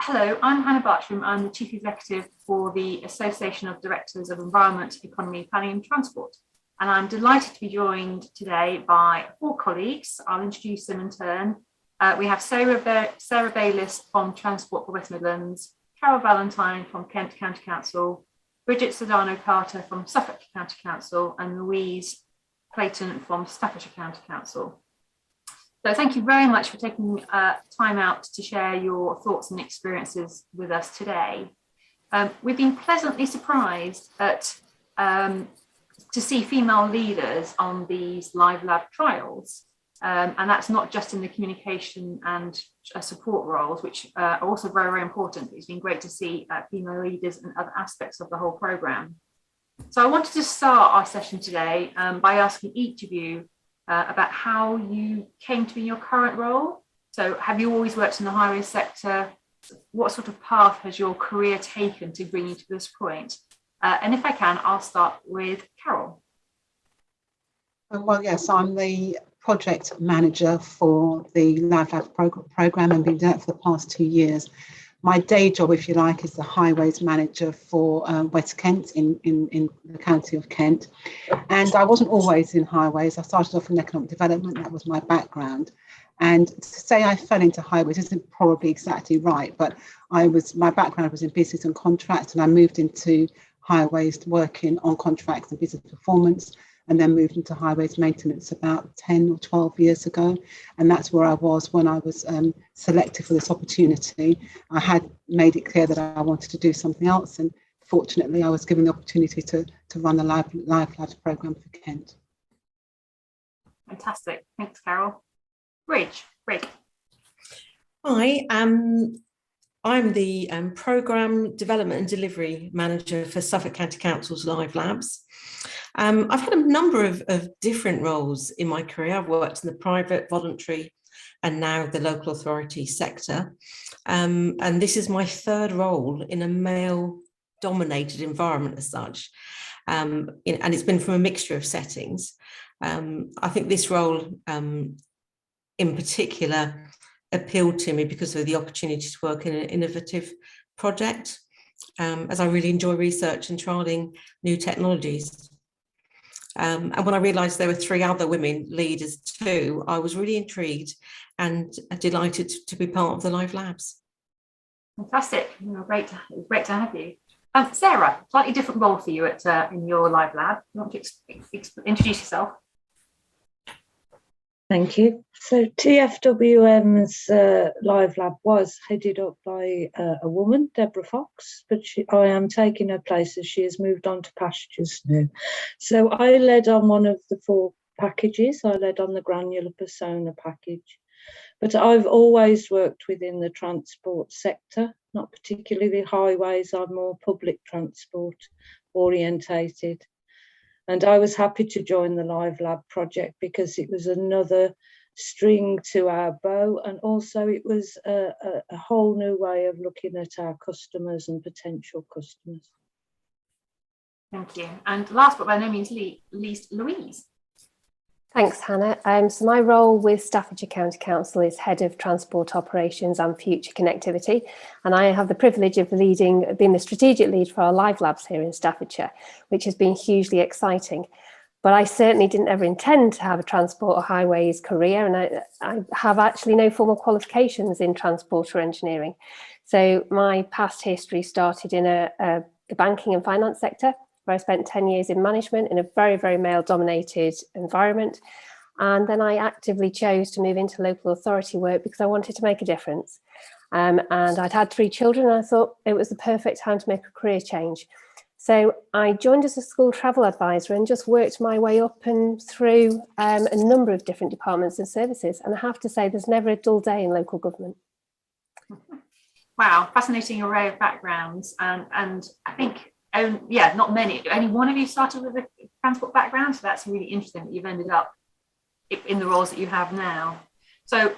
Hello, I'm Hannah Bartram. I'm the Chief Executive for the Association of Directors of Environment, Economy, Planning and Transport. And I'm delighted to be joined today by 4 colleagues. I'll introduce them in turn. We have Sarah Bayliss from Transport for West Midlands, Carol Valentine from Kent County Council, Brigitte Sodano-Carter from Suffolk County Council, and Louise Clayton from Staffordshire County Council. So thank you very much for taking time out to share your thoughts and experiences with us today. We've been pleasantly surprised to see female leaders on these live lab trials. And that's not just in the communication and support roles, which are also very, very important. It's been great to see female leaders in other aspects of the whole programme. So I wanted to start our session today by asking each of you about how you came to be in your current role. So have you always worked in the highway sector? What sort of path has your career taken to bring you to this point? And if I can, I'll start with Carol. Well, yes, I'm the project manager for the Live Labs programme and been doing it for the past 2 years. My day job, if you like, is the highways manager for West Kent in the county of Kent. And I wasn't always in highways. I started off in economic development. That was my background. And to say I fell into highways isn't probably exactly right, but my background was in business and contracts, and I moved into highways working on contracts and business performance, and then moved into highways maintenance about 10 or 12 years ago. And that's where I was when I was selected for this opportunity. I had made it clear that I wanted to do something else. And fortunately, I was given the opportunity to run the Live Labs programme for Kent. Fantastic. Thanks, Carol. Brig. Hi, I'm the Programme Development and Delivery Manager for Suffolk County Council's Live Labs. I've had a number of different roles in my career. I've worked in the private, voluntary, and now the local authority sector. And this is my 3rd role in a male-dominated environment as such. And it's been from a mixture of settings. I think this role in particular appealed to me because of the opportunity to work in an innovative project, as I really enjoy research and trialling new technologies. And when I realised there were 3 other women leaders too, I was really intrigued and delighted to be part of the Live Labs. Fantastic. Great to have you. Sarah, slightly different role for you in your Live Lab. You want to introduce yourself? Thank you. So TFWM's Live Lab was headed up by a woman, Deborah Fox, but I am taking her place as she has moved on to pastures now. So I led on one of the 4 packages. I led on the granular persona package, but I've always worked within the transport sector, not particularly highways. I'm more public transport orientated. And I was happy to join the Live Lab project because it was another string to our bow, and also it was a whole new way of looking at our customers and potential customers. Thank you. And last but by no means least, Louise. Thanks, Hannah. So my role with Staffordshire County Council is Head of Transport Operations and Future Connectivity, and I have the privilege of being the strategic lead for our Live Labs here in Staffordshire, which has been hugely exciting. But I certainly didn't ever intend to have a transport or highways career, and I have actually no formal qualifications in transport or engineering. So my past history started in the banking and finance sector, where I spent 10 years in management in a very, very male-dominated environment. And then I actively chose to move into local authority work because I wanted to make a difference. And I'd had 3 children, and I thought it was the perfect time to make a career change. So I joined as a school travel advisor and just worked my way up and through a number of different departments and services. And I have to say, there's never a dull day in local government. Wow, fascinating array of backgrounds. And I think, not many. Only one of you started with a transport background, so that's really interesting that you've ended up in the roles that you have now. So,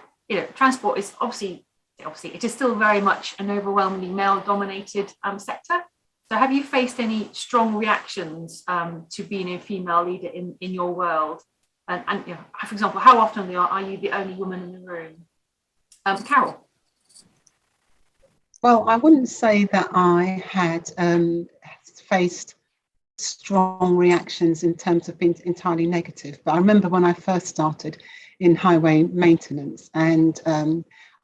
transport is obviously it is still very much an overwhelmingly male-dominated sector. So, have you faced any strong reactions to being a female leader in your world? And for example, how often are you the only woman in the room? Carol. Well, I wouldn't say that I had faced strong reactions in terms of being entirely negative, but I remember when I first started in highway maintenance, and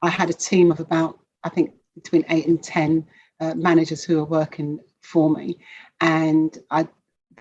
I had a team of about, I think, between 8 and 10 managers who were working for me, and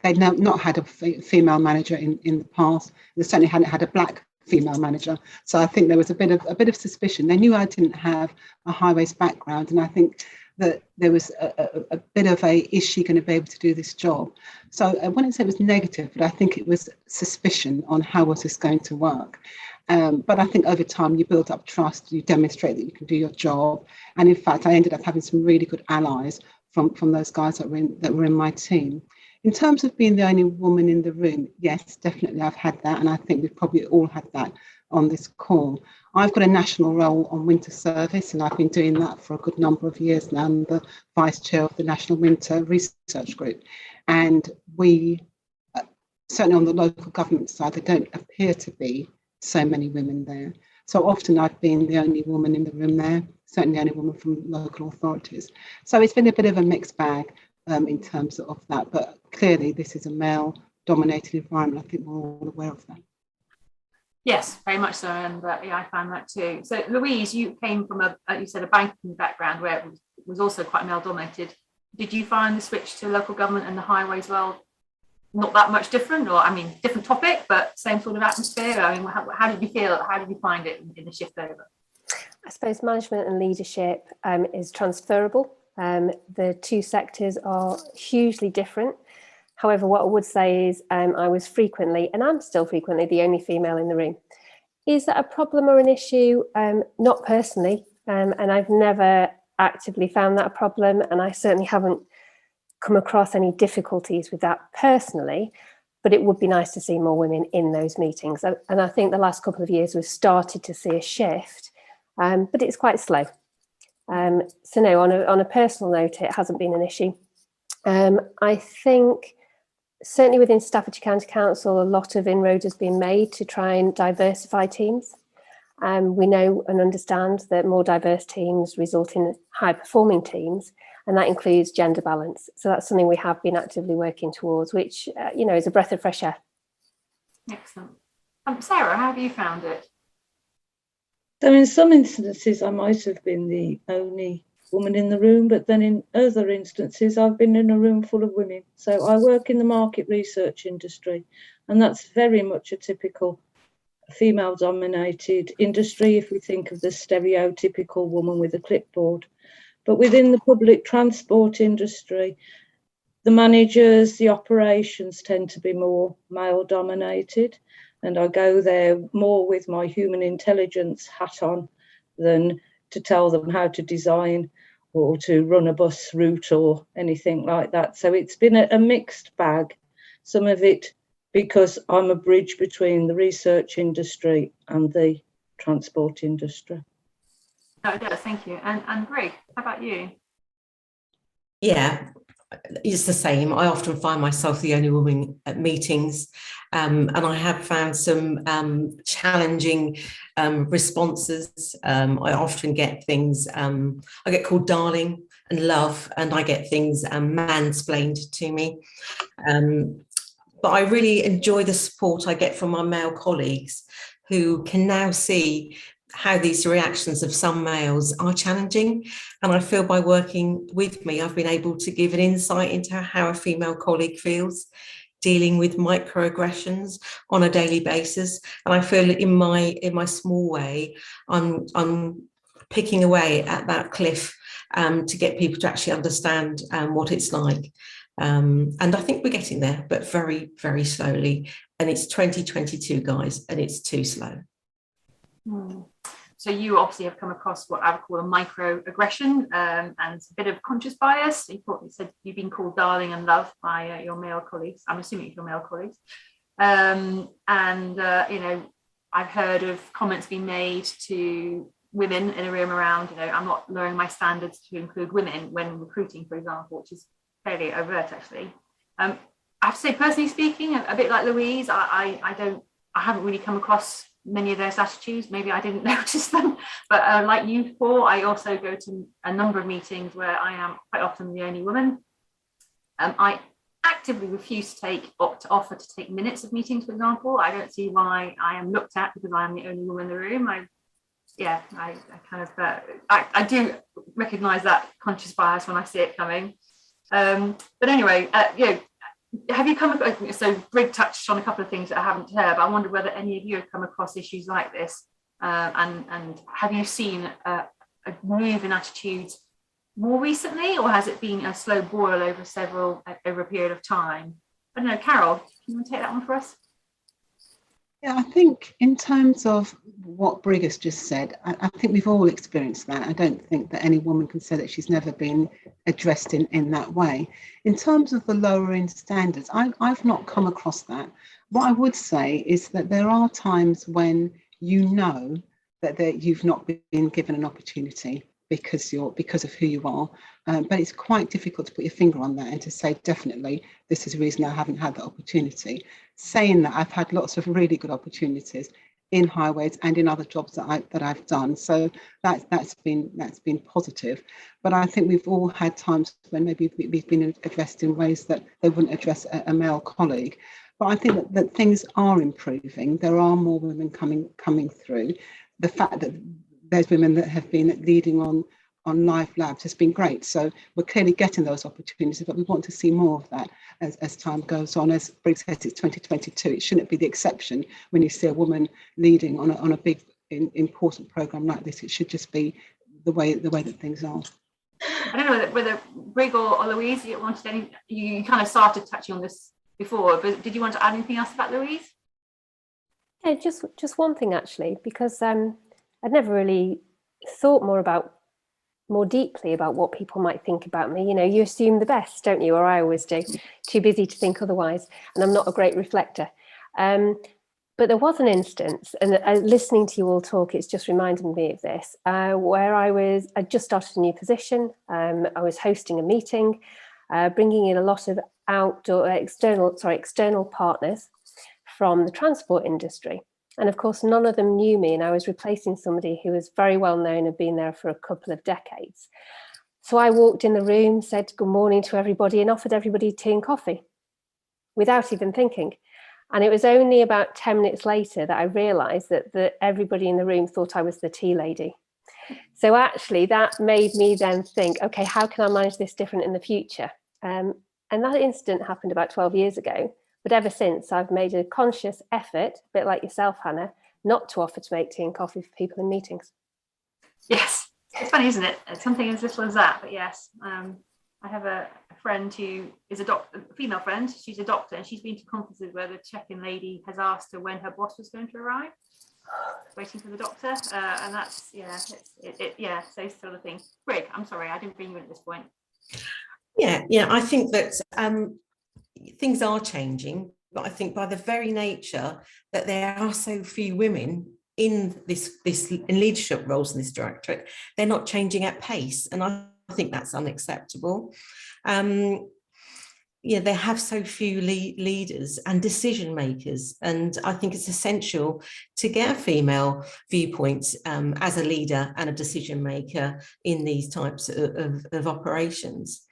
they'd not had a female manager in the past. They certainly hadn't had a black female manager, so I think there was a bit of suspicion. They knew I didn't have a highways background, and I think that there was a bit of a, is she going to be able to do this job? So I wouldn't say it was negative, but I think it was suspicion on how was this going to work. But I think over time you build up trust, you demonstrate that you can do your job, and in fact I ended up having some really good allies from those guys that were in my team. In terms of being the only woman in the room, yes, definitely I've had that, and I think we've probably all had that on this call. I've got a national role on winter service, and I've been doing that for a good number of years now. I'm the vice chair of the National Winter Research Group, and we, certainly on the local government side, there don't appear to be so many women there. So often I've been the only woman in the room there, certainly the only woman from local authorities. So it's been a bit of a mixed bag in terms of that, but clearly this is a male-dominated environment. I think we're all aware of that. Yes, very much so, and yeah, I found that too. So, Louise, you came from you said a banking background where it was also quite male-dominated. Did you find the switch to local government and the highways world not that much different, or I mean, different topic, but same sort of atmosphere? I mean, how did you feel? How did you find it in the shift over? I suppose management and leadership is transferable. The two sectors are hugely different. However, what I would say is I was frequently, and I'm still frequently, the only female in the room. Is that a problem or an issue? Not personally, and I've never actively found that a problem, and I certainly haven't come across any difficulties with that personally, but it would be nice to see more women in those meetings. And I think the last couple of years we've started to see a shift, but it's quite slow. So no, on a personal note, it hasn't been an issue. I think certainly within Staffordshire County Council, a lot of inroads has been made to try and diversify teams. We know and understand that more diverse teams result in high performing teams, and that includes gender balance. So that's something we have been actively working towards, which, is a breath of fresh air. Excellent. Sarah, how have you found it? So in some instances, I might have been the only woman in the room, but then in other instances, I've been in a room full of women. So I work in the market research industry, and that's very much a typical female-dominated industry if we think of the stereotypical woman with a clipboard. But within the public transport industry, the managers, the operations tend to be more male-dominated, and I go there more with my human intelligence hat on than to tell them how to design or to run a bus route or anything like that. So it's been a mixed bag, some of it because I'm a bridge between the research industry and the transport industry. No, it does, thank you. And Greg, how about you? Yeah, it's the same. I often find myself the only woman at meetings, and I have found some challenging responses. I often get things, I get called darling and love, and I get things mansplained to me. But I really enjoy the support I get from my male colleagues who can now see how these reactions of some males are challenging. And I feel by working with me, I've been able to give an insight into how a female colleague feels dealing with microaggressions on a daily basis. And I feel in my small way, I'm picking away at that cliff to get people to actually understand what it's like. And I think we're getting there, but very, very slowly. And it's 2022, guys, and it's too slow. So you obviously have come across what I would call a microaggression and a bit of conscious bias. You said you've been called darling and love by your male colleagues. I'm assuming it's your male colleagues. I've heard of comments being made to women in a room around, I'm not lowering my standards to include women when recruiting, for example, which is fairly overt, actually. I have to say, personally speaking, a bit like Louise, I haven't really come across many of those attitudes. Maybe I didn't notice them, but like you four, I also go to a number of meetings where I am quite often the only woman. I actively refuse to offer to take minutes of meetings, for example. I don't see why I am looked at because I am the only woman in the room. I do recognise that conscious bias when I see it coming. But anyway, have you come across, so Brig touched on a couple of things that I haven't heard, but I wonder whether any of you have come across issues like this, and have you seen a move in attitudes more recently, or has it been a slow boil over a period of time? I don't know, Carol, can you want to take that one for us? Yeah, I think in terms of what Brig has just said, I think we've all experienced that. I don't think that any woman can say that she's never been addressed in that way. In terms of the lowering standards, I've not come across that. What I would say is that there are times when you know that you've not been given an opportunity because of who you are, but it's quite difficult to put your finger on that and to say definitely this is the reason I haven't had the opportunity. Saying that, I've had lots of really good opportunities in highways and in other jobs that I've done, so that's been positive. But I think we've all had times when maybe we've been addressed in ways that they wouldn't address a male colleague. But I think that things are improving. There are more women coming through. The fact that there's women that have been leading on live labs has been great. So we're clearly getting those opportunities, but we want to see more of that as time goes on. As Brig says, it's 2022. It shouldn't be the exception when you see a woman leading on a big important programme like this. It should just be the way that things are. I don't know whether Brig or Louise, you kind of started touching on this before, but did you want to add anything else about Louise? Yeah, just one thing actually, because I'd never really thought more deeply about what people might think about me. You know, you assume the best, don't you? Or I always do. Too busy to think otherwise, and I'm not a great reflector. But there was an instance, and listening to you all talk, it's just reminded me of this, where I just started a new position. I was hosting a meeting, bringing in a lot of external partners from the transport industry. And of course, none of them knew me, and I was replacing somebody who was very well known and had been there for a couple of decades. So I walked in the room, said good morning to everybody, and offered everybody tea and coffee without even thinking. And it was only about 10 minutes later that I realised that everybody in the room thought I was the tea lady. So actually, that made me then think, okay, how can I manage this different in the future? And that incident happened about 12 years ago. But ever since, I've made a conscious effort, a bit like yourself, Hannah, not to offer to make tea and coffee for people in meetings. Yes, it's funny, isn't it? It's something as little as that, but yes. I have a friend who is a female friend. She's a doctor, and she's been to conferences where the check-in lady has asked her when her boss was going to arrive, waiting for the doctor, and that's so sort of thing. Brig, I'm sorry, I didn't bring you in at this point. Yeah, I think that things are changing, but I think by the very nature that there are so few women in this in leadership roles in this directorate, they're not changing at pace, and I think that's unacceptable. They have so few leaders and decision makers, and I think it's essential to get a female viewpoint as a leader and a decision maker in these types of operations.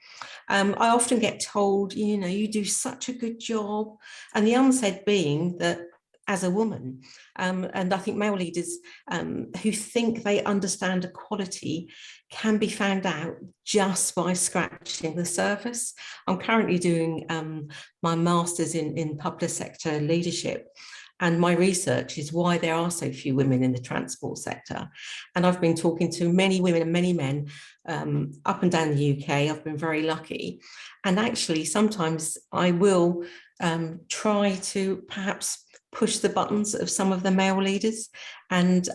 I often get told, you do such a good job, and the unsaid being that as a woman, and I think male leaders who think they understand equality can be found out just by scratching the surface. I'm currently doing my master's in public sector leadership, and my research is why there are so few women in the transport sector. And I've been talking to many women and many men up and down the UK. I've been very lucky. And actually, sometimes I will try to perhaps push the buttons of some of the male leaders, and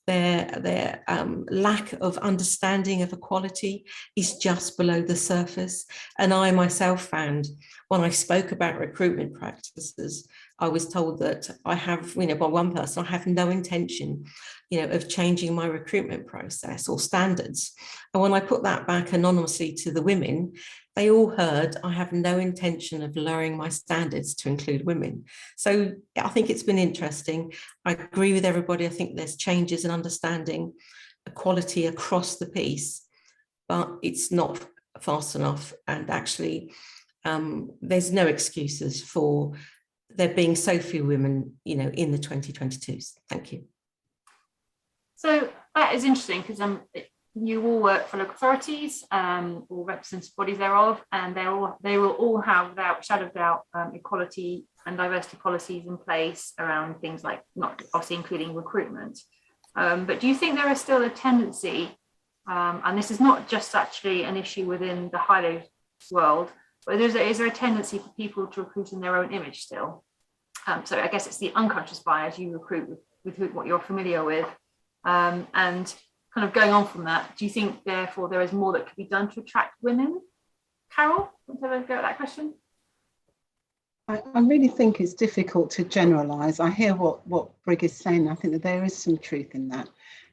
their lack of understanding of equality is just below the surface. And I myself found when I spoke about recruitment practices I was told that I have, by one person, I have no intention, of changing my recruitment process or standards. And when I put that back anonymously to the women, they all heard I have no intention of lowering my standards to include women. So I think it's been interesting. I agree with everybody. I think there's changes in understanding equality across the piece, but it's not fast enough. And actually, there's no excuses for there being so few women, in the 2022s. Thank you. So that is interesting because you all work for local authorities or representative bodies thereof, and they will all have, without shadow of doubt, equality and diversity policies in place around things like, not obviously including recruitment. But do you think there is still a tendency, and this is not just actually an issue within the high-low world, but is there a tendency for people to recruit in their own image still? So I guess it's the unconscious bias you recruit with what you're familiar with. And kind of going on from that, do you think therefore there is more that could be done to attract women? Carol, want to have a go at that question? I really think it's difficult to generalise. I hear what Brig is saying. I think that there is some truth in that.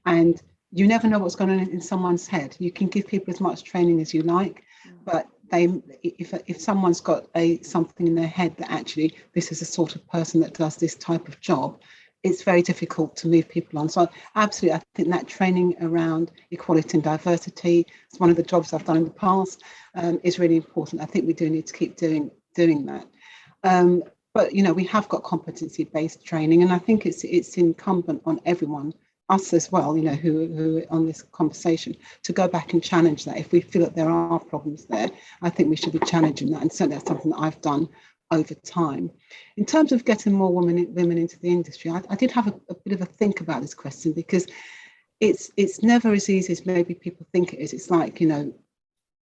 And you never know what's going on in someone's head. You can give people as much training as you like, but if someone's got something in their head that actually this is the sort of person that does this type of job, it's very difficult to move people on. So absolutely, I think that training around equality and diversity, it's one of the jobs I've done in the past, is really important. I think we do need to keep doing that. But we have got competency-based training, and I think it's incumbent on everyone, us as well, who are on this conversation, to go back and challenge that. If we feel that there are problems there, I think we should be challenging that, and certainly that's something that I've done over time. In terms of getting more women into the industry, I did have a bit of a think about this question, because it's never as easy as maybe people think it is. It's like,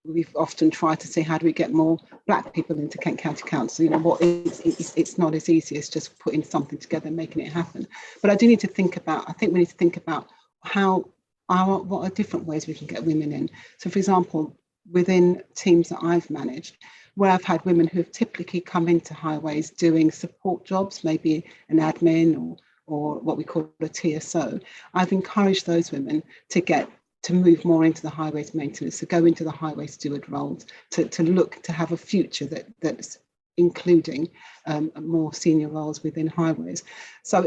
we've often tried to say, how do we get more Black people into Kent County Council? It's not as easy as just putting something together and making it happen. But I think we need to think about what are different ways we can get women in. So, for example, within teams that I've managed, where I've had women who have typically come into highways doing support jobs, maybe an admin or what we call a TSO, I've encouraged those women to move more into the highways maintenance, to go into the highway steward roles, to look to have a future that's including more senior roles within highways. So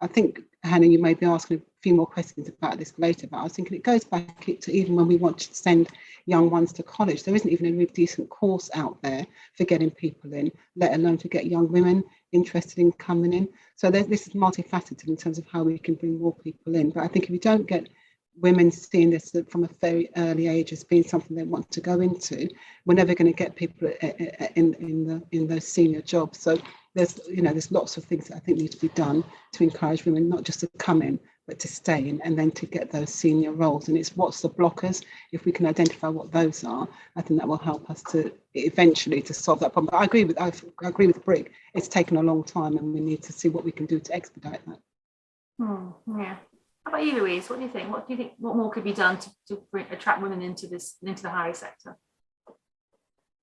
I think, Hannah, you may be asking a few more questions about this later, but I was thinking it goes back to even when we want to send young ones to college. There isn't even a really decent course out there for getting people in, let alone to get young women interested in coming in. So this is multifaceted in terms of how we can bring more people in. But I think if we don't get women seeing this from a very early age as being something they want to go into, we're never going to get people in those senior jobs. So there's lots of things that I think need to be done to encourage women not just to come in, but to stay in and then to get those senior roles. And it's what's the blockers. If we can identify what those are, I think that will help us to eventually to solve that problem. But I agree with Brig. It's taken a long time, and we need to see what we can do to expedite that. Yeah. How about you, Louise? What do you think? What more could be done to attract women into the highway sector?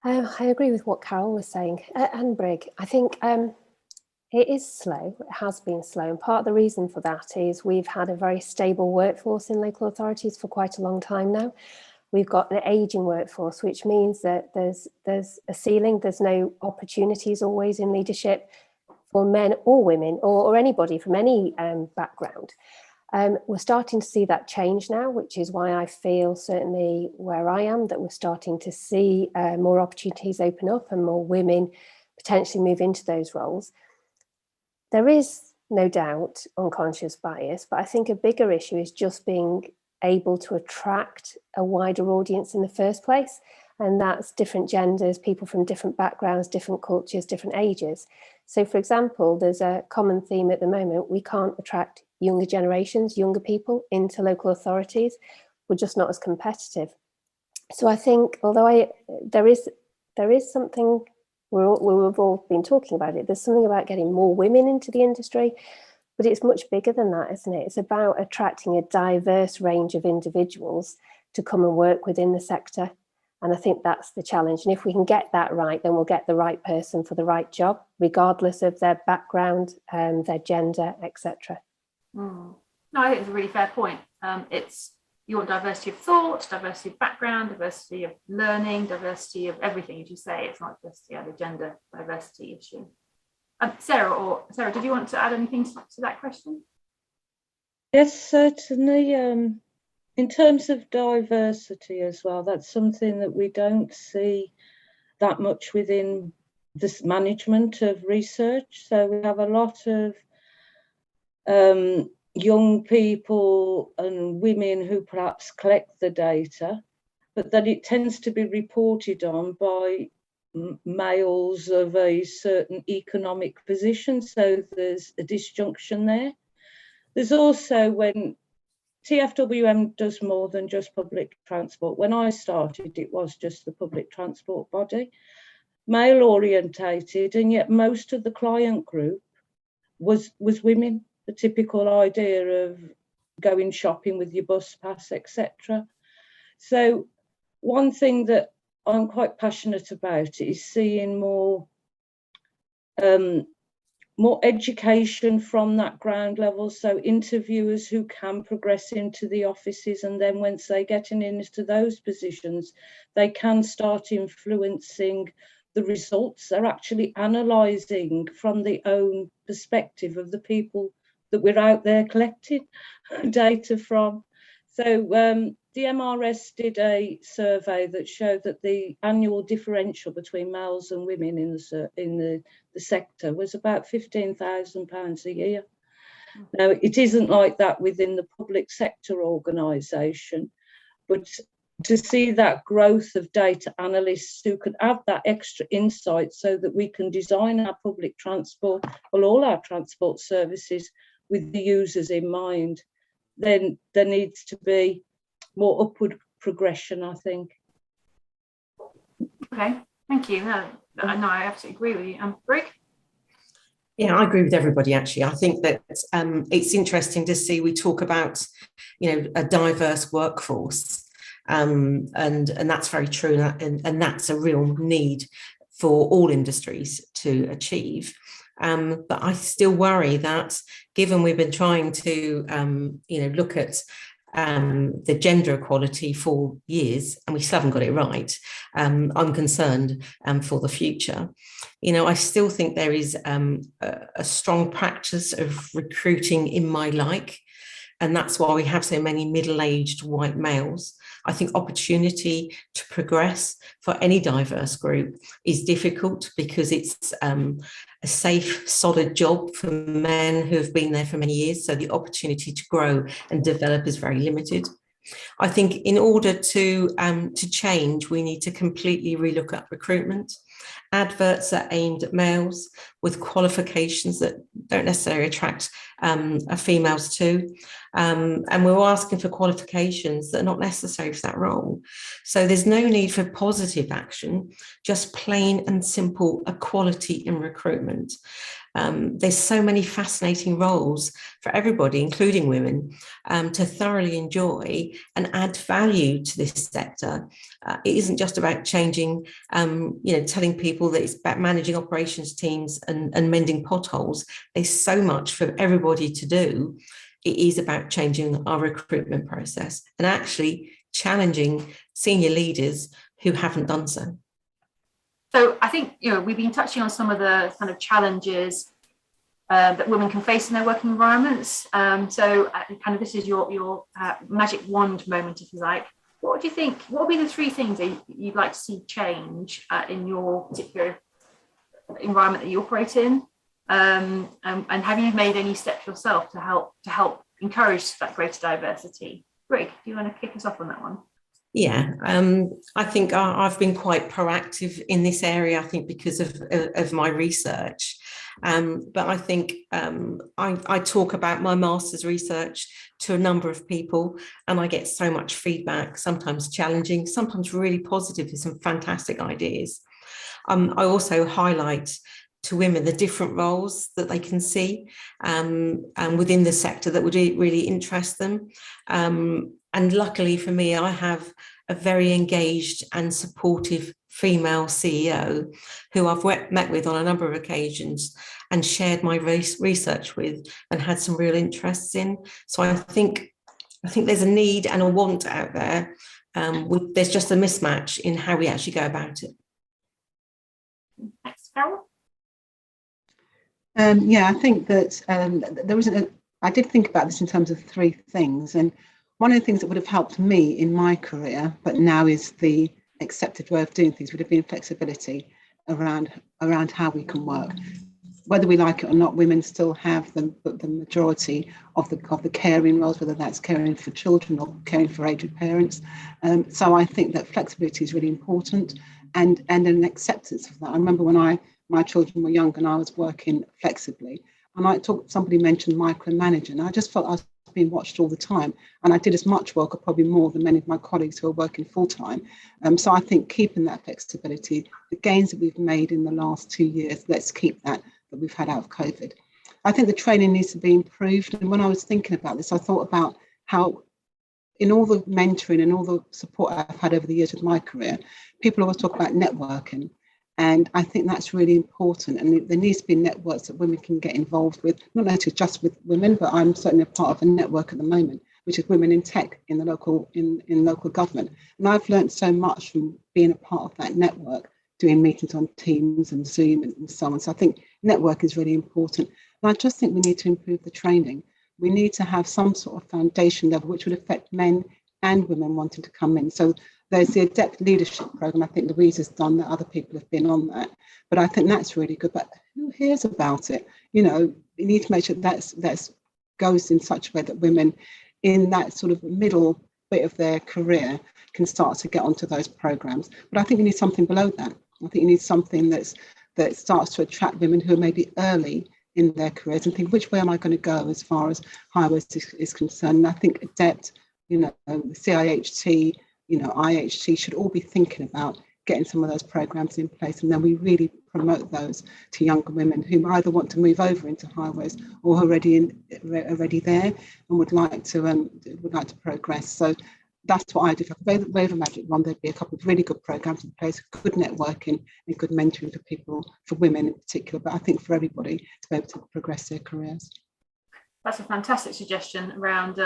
I agree with what Carol was saying, and Brig. I think it is slow. It has been slow, and part of the reason for that is we've had a very stable workforce in local authorities for quite a long time now. We've got an ageing workforce, which means that there's a ceiling. There's no opportunities always in leadership for men or women or anybody from any background. We're starting to see that change now, which is why I feel certainly where I am that we're starting to see more opportunities open up and more women potentially move into those roles. There is no doubt unconscious bias, but I think a bigger issue is just being able to attract a wider audience in the first place. And that's different genders, people from different backgrounds, different cultures, different ages. So, for example, there's a common theme at the moment. We can't attract younger generations, younger people into local authorities. We're just not as competitive. So I think, although there is something, we've all been talking about it, there's something about getting more women into the industry, but it's much bigger than that, isn't it? It's about attracting a diverse range of individuals to come and work within the sector. And I think that's the challenge. And if we can get that right, then we'll get the right person for the right job, regardless of their background, their gender, etc. No, I think it's a really fair point. You want diversity of thought, diversity of background, diversity of learning, diversity of everything, as you say. It's not just the gender diversity issue. Sarah, did you want to add anything to that question? Yes, certainly. In terms of diversity as well, that's something that we don't see that much within this management of research. So we have a lot of young people and women who perhaps collect the data, but that it tends to be reported on by males of a certain economic position. So there's a disjunction there. There's also, when TFWM does more than just public transport. When I started, it was just the public transport body, male orientated, and yet most of the client group was women. The typical idea of going shopping with your bus pass, etc. So one thing that I'm quite passionate about is seeing more education from that ground level, so interviewers who can progress into the offices, and then once they get into those positions, they can start influencing the results. They're actually analysing from the own perspective of the people that we're out there collecting data from. So the MRS did a survey that showed that the annual differential between males and women in the sector was about £15,000 a year. Now, it isn't like that within the public sector organisation, but to see that growth of data analysts who could add that extra insight so that we can design our public transport, well, all our transport services with the users in mind, then there needs to be more upward progression, I think. Okay, thank you. No, I absolutely agree with you. Brig? Yeah, I agree with everybody, actually. I think that it's interesting to see we talk about, a diverse workforce, and that's very true, and that's a real need for all industries to achieve. But I still worry that, given we've been trying to, look at the gender equality for years, and we still haven't got it right, I'm concerned for the future. I still think there is a strong practice of recruiting in my like, and that's why we have so many middle-aged white males. I think opportunity to progress for any diverse group is difficult because it's a safe, solid job for men who have been there for many years. So the opportunity to grow and develop is very limited. I think in order to change, we need to completely relook at recruitment. Adverts are aimed at males with qualifications that don't necessarily attract females too. And we're asking for qualifications that are not necessary for that role. So there's no need for positive action, just plain and simple equality in recruitment. There's so many fascinating roles for everybody, including women, to thoroughly enjoy and add value to this sector. It isn't just about changing, telling people that it's about managing operations teams and mending potholes. There's so much for everybody to do. It is about changing our recruitment process and actually challenging senior leaders who haven't done so. So I think, we've been touching on some of the kind of challenges that women can face in their working environments. So kind of this is your magic wand moment, if you like. What do you think, what would be the three things that you'd like to see change in your particular environment that you operate in? And have you made any steps yourself to help encourage that greater diversity? Brig, do you want to kick us off on that one? Yeah, I think I've been quite proactive in this area, I think, because of my research. But I think I talk about my master's research to a number of people, and I get so much feedback, sometimes challenging, sometimes really positive, with some fantastic ideas. I also highlight to women the different roles that they can see and within the sector that would really interest them. And luckily for me, I have a very engaged and supportive female CEO who I've met with on a number of occasions and shared my research with and had some real interests in. So I think there's a need and a want out there. There's just a mismatch in how we actually go about it. Thanks, Carol. Yeah, I think that there isn't I did think about this in terms of three things. And one of the things that would have helped me in my career, but now is the accepted way of doing things, would have been flexibility around how we can work. Whether we like it or not, women still have the majority of the caring roles, whether that's caring for children or caring for aged parents. So I think that flexibility is really important, and an acceptance of that. I remember when my children were young and I was working flexibly, and somebody mentioned micromanaging, and I just felt I was being watched all the time, and I did as much work or probably more than many of my colleagues who are working full time. So I think keeping that flexibility, the gains that we've made in the last 2 years, let's keep that we've had out of COVID. I think the training needs to be improved. And when I was thinking about this, I thought about how in all the mentoring and all the support I've had over the years with my career, people always talk about networking. And I think that's really important. And there needs to be networks that women can get involved with, not necessarily just with women, but I'm certainly a part of a network at the moment, which is women in tech in the local government. And I've learned so much from being a part of that network, doing meetings on Teams and Zoom and so on. So I think network is really important. And I just think we need to improve the training. We need to have some sort of foundation level, which would affect men and women wanting to come in. So there's the ADEPT leadership program. I think Louise has done that. Other people have been on that. But I think that's really good. But who hears about it? You know, you need to make sure that goes in such a way that women in that sort of middle bit of their career can start to get onto those programs. But I think you need something below that. I think you need something that starts to attract women who are maybe early in their careers and think, which way am I going to go as far as highways is concerned? And I think ADEPT, the CIHT, IHT should all be thinking about getting some of those programs in place, and then we really promote those to younger women who either want to move over into highways or are already there and would like to progress. So that's what I do. If I could wave a magic wand, there'd be a couple of really good programs in place, good networking and good mentoring for people, for women in particular, but I think for everybody to be able to progress their careers. That's a fantastic suggestion around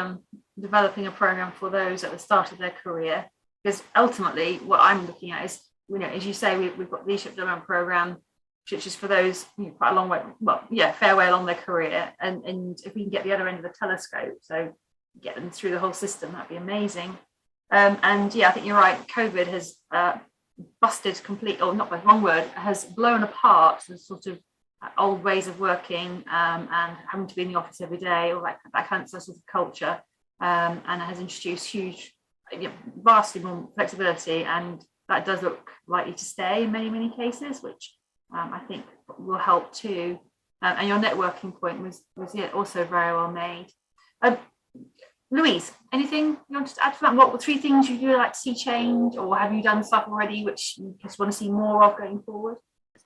developing a program for those at the start of their career, because ultimately what I'm looking at is, as you say, we've got the leadership development program, which is for those quite a long way, fair way along their career, and if we can get the other end of the telescope, so get them through the whole system, that'd be amazing. I think you're right. COVID has busted complete, or not the wrong word, has blown apart the sort of old ways of working and having to be in the office every day, or that kind of sort of culture, and it has introduced vastly more flexibility, and that does look likely to stay in many cases, which I think will help too. And your networking point was also very well made. Louise, anything you want to add to that? What were 3 things you'd really like to see change, or have you done stuff already which you just want to see more of going forward?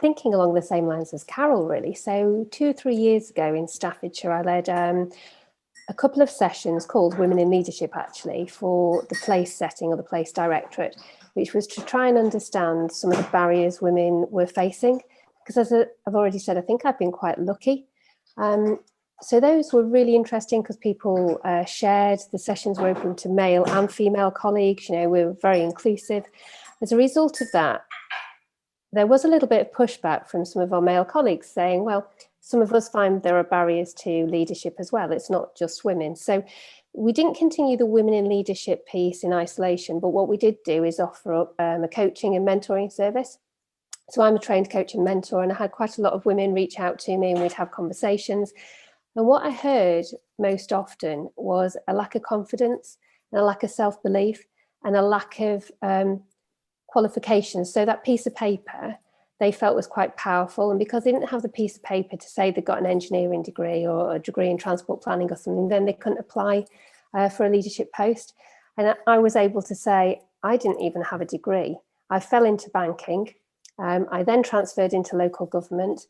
Thinking along the same lines as Carol, really. So 2 or 3 years ago in Staffordshire, I led a couple of sessions called Women in Leadership, actually, for the place setting or the place directorate, which was to try and understand some of the barriers women were facing. Because as I've already said, I think I've been quite lucky. So those were really interesting because people shared. The sessions were open to male and female colleagues. We were very inclusive. As a result of that, there was a little bit of pushback from some of our male colleagues saying, well, some of us find there are barriers to leadership as well. It's not just women. So we didn't continue the women in leadership piece in isolation, but what we did do is offer up a coaching and mentoring service. So I'm a trained coach and mentor, and I had quite a lot of women reach out to me and we'd have conversations. And what I heard most often was a lack of confidence and a lack of self-belief and a lack of qualifications. So that piece of paper they felt was quite powerful. And because they didn't have the piece of paper to say they got an engineering degree or a degree in transport planning or something, then they couldn't apply for a leadership post. And I was able to say, I didn't even have a degree. I fell into banking. I then transferred into local government.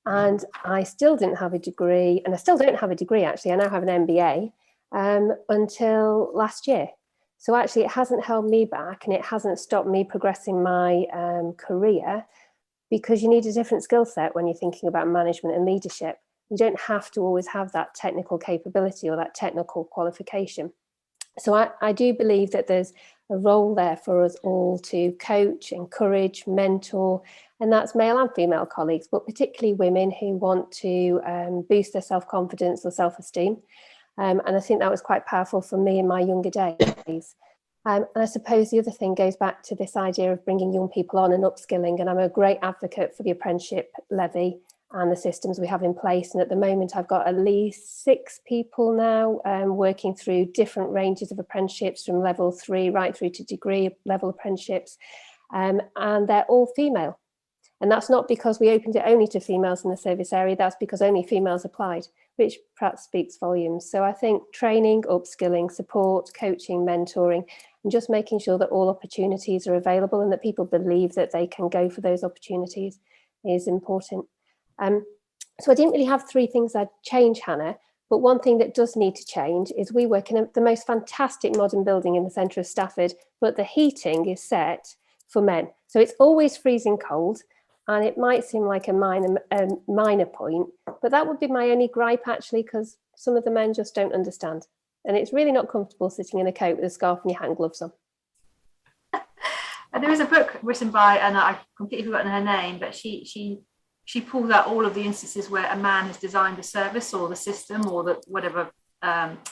And I still didn't have a degree, and I still don't have a degree, actually. I now have an MBA until last year. So actually it hasn't held me back, and it hasn't stopped me progressing my career, because you need a different skill set when you're thinking about management and leadership. You don't have to always have that technical capability or that technical qualification. So I do believe that there's a role there for us all to coach, encourage, mentor, and that's male and female colleagues, but particularly women who want to boost their self-confidence or self-esteem. And I think that was quite powerful for me in my younger days. And I suppose the other thing goes back to this idea of bringing young people on and upskilling. And I'm a great advocate for the apprenticeship levy and the systems we have in place. And at the moment, I've got at least 6 people now working through different ranges of apprenticeships, from level 3 right through to degree level apprenticeships. And they're all female. And that's not because we opened it only to females in the service area, that's because only females applied, which perhaps speaks volumes. So I think training, upskilling, support, coaching, mentoring, and just making sure that all opportunities are available and that people believe that they can go for those opportunities is important. So I didn't really have 3 things I'd change, Hannah, but one thing that does need to change is we work in the most fantastic modern building in the centre of Stafford, but the heating is set for men. So it's always freezing cold. And it might seem like a minor point, but that would be my only gripe, actually, because some of the men just don't understand. And it's really not comfortable sitting in a coat with a scarf and your hand gloves on. There is a book written by, and I've completely forgotten her name, but she pulls out all of the instances where a man has designed the service or the system or the whatever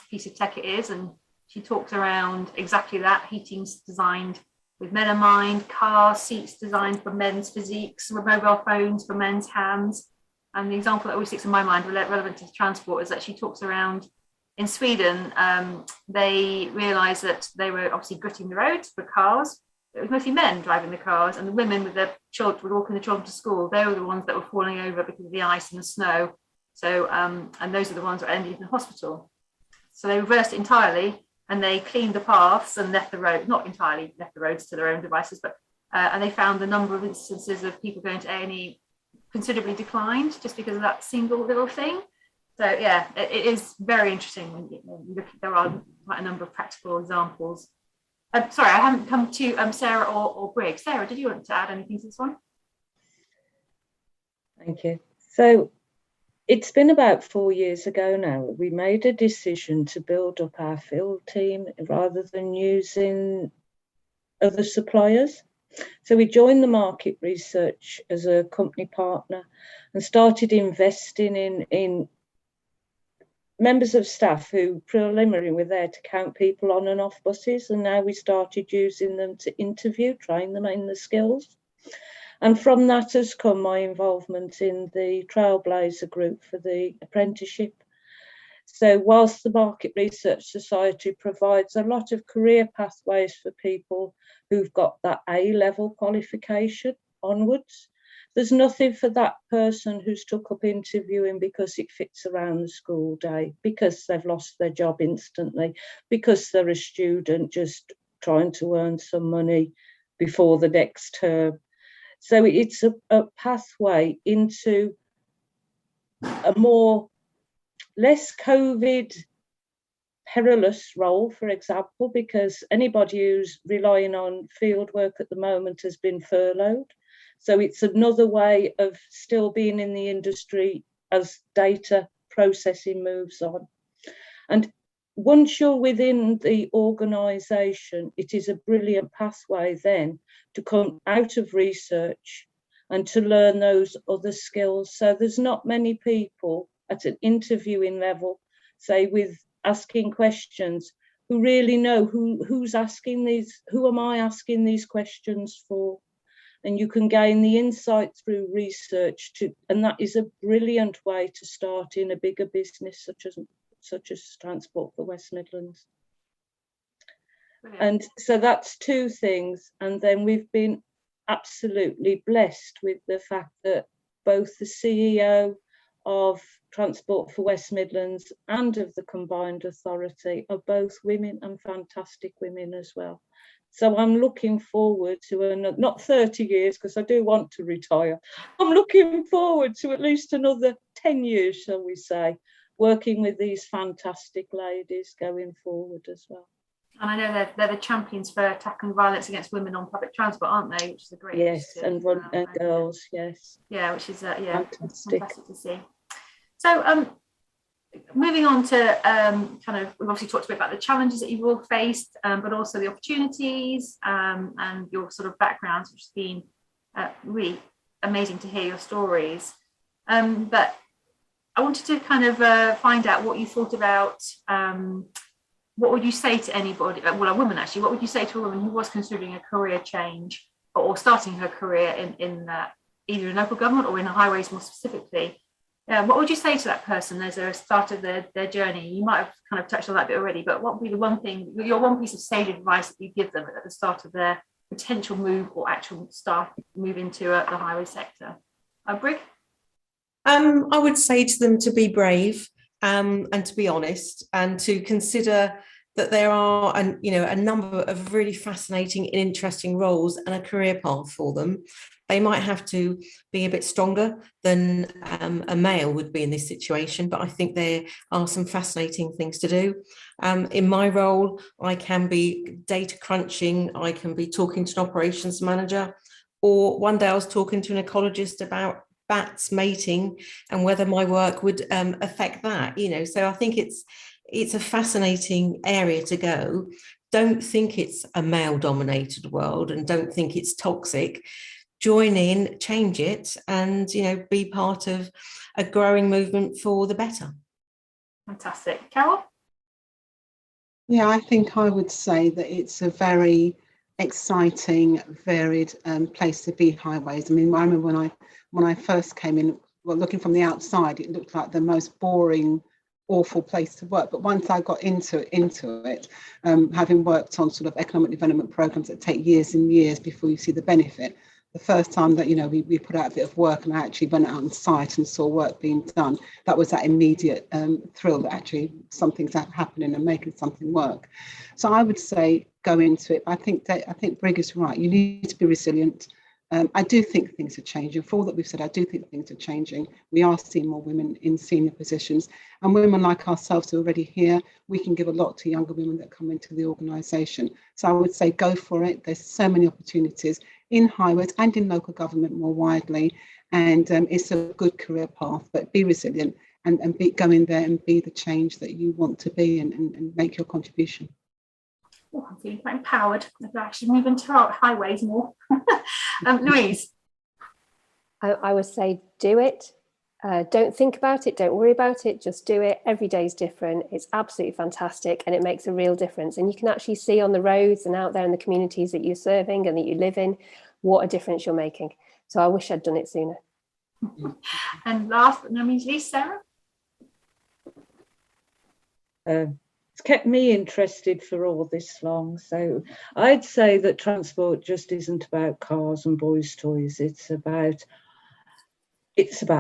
piece of tech it is. And she talks around exactly that. Heating's designed with men in mind, car seats designed for men's physiques, mobile phones for men's hands. And the example that always sticks in my mind relevant to transport is that she talks around in Sweden, they realised that they were obviously gutting the roads for cars. It was mostly men driving the cars, and the women with their children would walking the children to school. They were the ones that were falling over because of the ice and the snow. So, and those are the ones that ended in hospital. So they reversed it entirely. And they cleaned the paths and left the road, not entirely left the roads to their own devices, but and they found the number of instances of people going to A&E considerably declined just because of that single little thing. So yeah, it is very interesting when you look. There are quite a number of practical examples. Sorry, I haven't come to Sarah or Brig. Sarah, did you want to add anything to this one? Thank you. So it's been about 4 years ago now. We made a decision to build up our field team rather than using other suppliers. So we joined the market research as a company partner and started investing in members of staff who preliminarily were there to count people on and off buses. And now we started using them to interview, train them in the skills. And from that has come my involvement in the Trailblazer group for the apprenticeship. So whilst the Market Research Society provides a lot of career pathways for people who've got that A-level qualification onwards, there's nothing for that person who's took up interviewing because it fits around the school day, because they've lost their job instantly, because they're a student just trying to earn some money before the next term. So it's a pathway into a less COVID perilous role, for example, because anybody who's relying on field work at the moment has been furloughed. So it's another way of still being in the industry as data processing moves on. And once you're within the organisation, it is a brilliant pathway then to come out of research and to learn those other skills. So there's not many people at an interviewing level, say with asking questions, who really know who's asking these, who am I asking these questions for? And you can gain the insight through research and that is a brilliant way to start in a bigger business such as Transport for West Midlands. Brilliant. And so that's 2 things. And then we've been absolutely blessed with the fact that both the CEO of Transport for West Midlands and of the Combined Authority are both women, and fantastic women as well. So I'm looking forward to not 30 years, because I do want to retire. I'm looking forward to at least another 10 years, shall we say, working with these fantastic ladies going forward as well. And I know they're the champions for tackling violence against women on public transport, aren't they? Which is a great initiative. And girls, yes. Yeah, which is fantastic to see. So moving on to kind of, we've obviously talked a bit about the challenges that you've all faced, but also the opportunities and your sort of backgrounds, which has been really amazing to hear your stories. But I wanted to kind of find out what you thought about. What would you say to anybody, well, a woman actually, what would you say to a woman who was considering a career change or starting her career in either in local government or in highways more specifically? What would you say to that person as a start of their journey? You might have kind of touched on that bit already, but what would be the one thing, your one piece of sage advice that you give them at the start of their potential move or actual move into the highway sector? Brig? I would say to them to be brave and to be honest, and to consider that there are a number of really fascinating and interesting roles and a career path for them. They might have to be a bit stronger than a male would be in this situation, but I think there are some fascinating things to do. In my role, I can be data crunching, I can be talking to an operations manager, or one day I was talking to an ecologist about bats mating and whether my work would affect that, so I think it's a fascinating area to go. Don't think it's a male dominated world and don't think it's toxic. Join in, change it, and be part of a growing movement for the better. Fantastic. Carol? Yeah, I think I would say that it's a very exciting, varied place to be, highways. I mean, I remember when I first came in, well, looking from the outside, it looked like the most boring, awful place to work. But once I got into it, having worked on sort of economic development programs that take years and years before you see the benefit, the first time that we put out a bit of work and I actually went out on site and saw work being done, that was that immediate thrill that actually something's happening and making something work. So I would say go into it. I think Brig is right. You need to be resilient. I do think things are changing. For all that we've said, I do think things are changing. We are seeing more women in senior positions, and women like ourselves who are already here, we can give a lot to younger women that come into the organisation. So I would say go for it. There's so many opportunities in highways and in local government more widely, and it's a good career path, but be resilient and go in there and be the change that you want to be and make your contribution. Oh, I'm feeling quite empowered. I've actually moved into highways more. Louise? I would say do it. Don't think about it. Don't worry about it. Just do it. Every day is different. It's absolutely fantastic and it makes a real difference. And you can actually see on the roads and out there in the communities that you're serving and that you live in what a difference you're making. So I wish I'd done it sooner. And last but not least, Sarah? It's kept me interested for all this long. So I'd say that transport just isn't about cars and boys' toys. It's about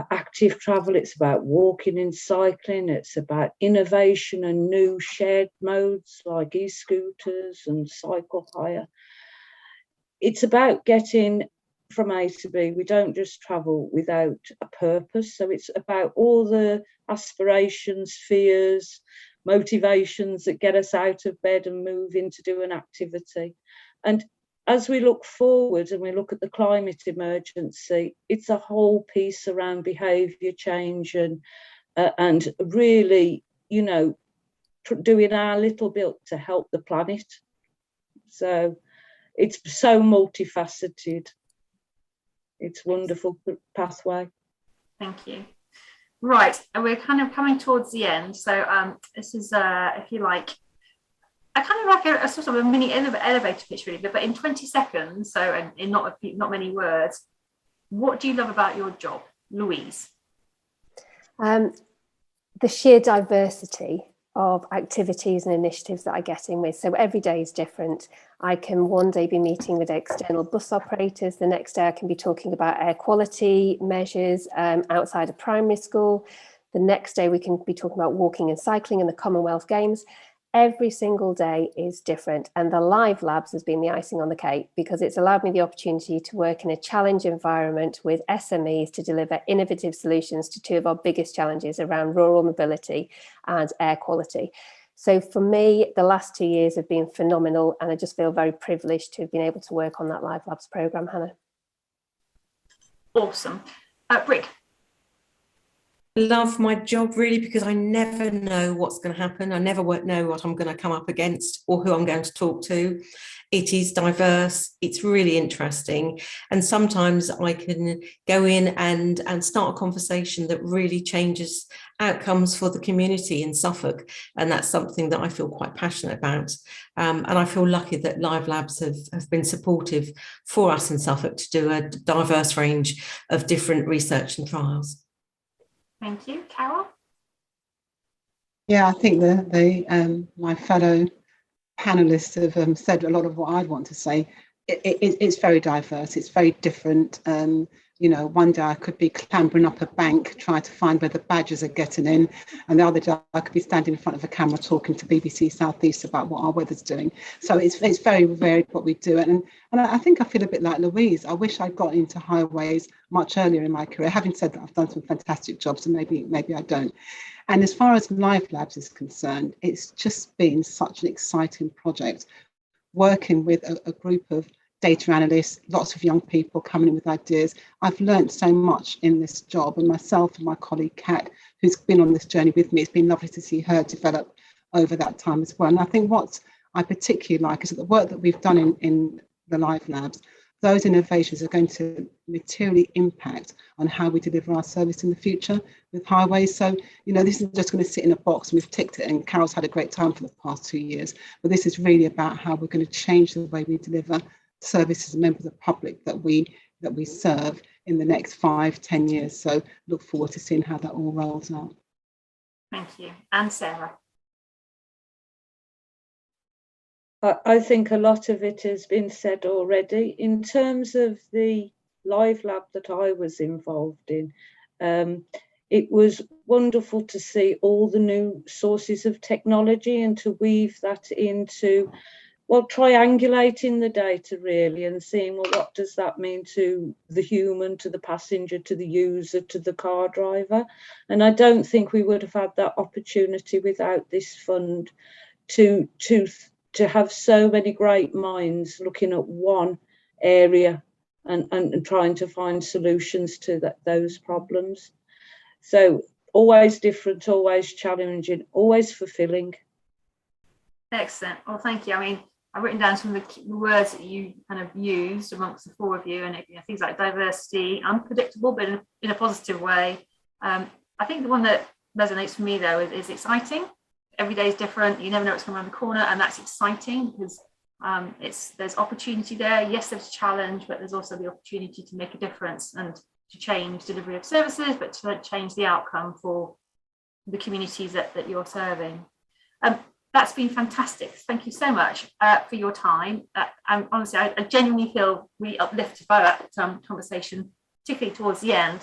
active travel. It's about walking and cycling. It's about innovation and new shared modes like e-scooters and cycle hire. It's about getting from A to B. We don't just travel without a purpose. So it's about all the aspirations, fears, motivations that get us out of bed and move in to do an activity. And as we look forward and we look at the climate emergency, it's a whole piece around behaviour change and really, doing our little bit to help the planet. So it's so multifaceted. It's a wonderful pathway. Thank you. Right, and we're kind of coming towards the end. So this is, if you like, I kind of like a sort of a mini elevator pitch, really, but in 20 seconds, so in not many words, what do you love about your job, Louise? The sheer diversity of activities and initiatives that I get in with. So every day is different. I can one day be meeting with external bus operators. The next day I can be talking about air quality measures outside of primary school. The next day we can be talking about walking and cycling in the Commonwealth Games. Every single day is different. And the Live Labs has been the icing on the cake because it's allowed me the opportunity to work in a challenge environment with SMEs to deliver innovative solutions to two of our biggest challenges around rural mobility and air quality. So for me, the last 2 years have been phenomenal, and I just feel very privileged to have been able to work on that Live Labs programme, Hannah. Awesome. Brig. Love my job really, because I never know what's going to happen. I never know what I'm going to come up against or who I'm going to talk to. It is diverse. It's really interesting. And sometimes I can go in and start a conversation that really changes outcomes for the community in Suffolk. And that's something that I feel quite passionate about. And I feel lucky that Live Labs have been supportive for us in Suffolk to do a diverse range of different research and trials. Thank you. Carol? Yeah, I think my fellow panelists have said a lot of what I'd want to say. It's very diverse. It's very different. One day I could be clambering up a bank trying to find where the badgers are getting in, and the other day I could be standing in front of a camera talking to BBC South East about what our weather's doing. So it's very varied what we do, and I think I feel a bit like Louise. I wish I'd got into highways much earlier in my career. Having said that, I've done some fantastic jobs, and maybe I don't. And as far as Live Labs is concerned, it's just been such an exciting project, working with a group of data analysts, lots of young people coming in with ideas. I've learned so much in this job, and myself and my colleague Kat, who's been on this journey with me, it's been lovely to see her develop over that time as well. And I think what I particularly like is that the work that we've done in the Live Labs, those innovations are going to materially impact on how we deliver our service in the future with highways. So, this is just going to sit in a box and we've ticked it, and Carol's had a great time for the past 2 years. But this is really about how we're going to change the way we deliver services and members of the public that we serve in the next 5-10 years. So look forward to seeing how that all rolls out. Thank you. And Sarah? I think a lot of it has been said already. In terms of the Live Lab that I was involved in, it was wonderful to see all the new sources of technology and to weave that into, triangulating the data really, and seeing, what does that mean to the human, to the passenger, to the user, to the car driver? And I don't think we would have had that opportunity without this fund to have so many great minds looking at one area and trying to find solutions to those problems. So always different, always challenging, always fulfilling. Excellent. Well, thank you. I mean, I've written down some of the words that you kind of used amongst the four of you, and things like diversity, unpredictable, but in a positive way. I think the one that resonates for me, though, is exciting. Every day is different. You never know what's coming around the corner, and that's exciting because there's opportunity there. Yes, there's a challenge, but there's also the opportunity to make a difference and to change delivery of services, but to change the outcome for the communities that you're serving. That's been fantastic. Thank you so much for your time. Honestly, I genuinely feel really uplifted by that conversation, particularly towards the end.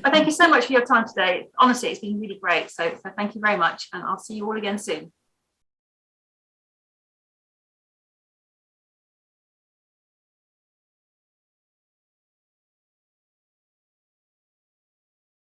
But thank you so much for your time today. Honestly, it's been really great. So thank you very much, and I'll see you all again soon.